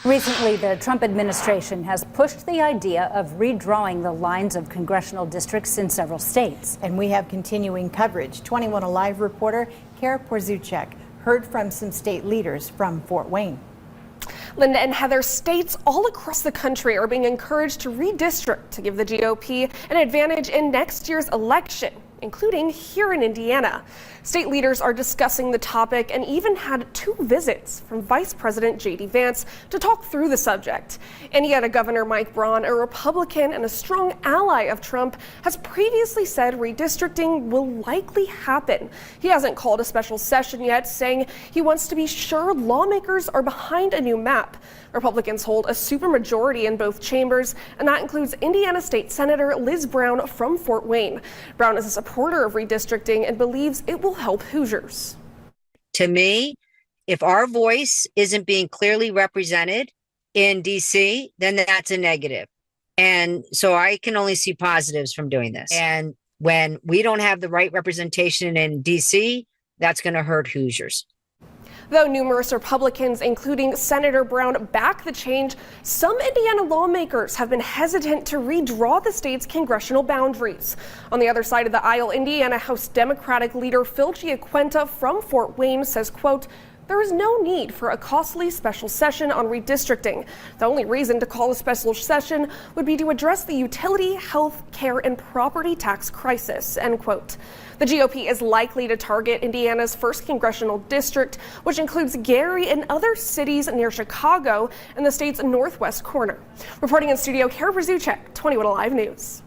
Recently, the Trump administration has pushed the idea of redrawing the lines of congressional districts in several states. And we have continuing coverage. 21 Alive reporter Kara Porzuchek heard from some state leaders from Fort Wayne. Linda and Heather, states all across the country are being encouraged to redistrict to give the GOP an advantage in next year's election, including here in Indiana. State leaders are discussing the topic and even had 2 visits from Vice President J.D. Vance to talk through the subject. Indiana Governor Mike Braun, a Republican and a strong ally of Trump, has previously said redistricting will likely happen. He hasn't called a special session yet, saying he wants to be sure lawmakers are behind a new map. Republicans hold a supermajority in both chambers, and that includes Indiana State Senator Liz Brown from Fort Wayne. Brown is a supporter of redistricting and believes it will help Hoosiers. To me, if our voice isn't being clearly represented in D.C., then that's a negative. And so I can only see positives from doing this. And when we don't have the right representation in D.C., that's going to hurt Hoosiers. Though numerous Republicans, including Senator Brown, back the change, some Indiana lawmakers have been hesitant to redraw the state's congressional boundaries. On the other side of the aisle, Indiana House Democratic Leader GiaQuinta from Fort Wayne says, quote, "There is no need for a costly special session on redistricting. The only reason to call a special session would be to address the utility, health care, and property tax crisis," end quote. The GOP is likely to target Indiana's 1st congressional district, which includes Gary and other cities near Chicago and the state's northwest corner. Reporting in studio, Kara Porzuchek, 21 Alive News.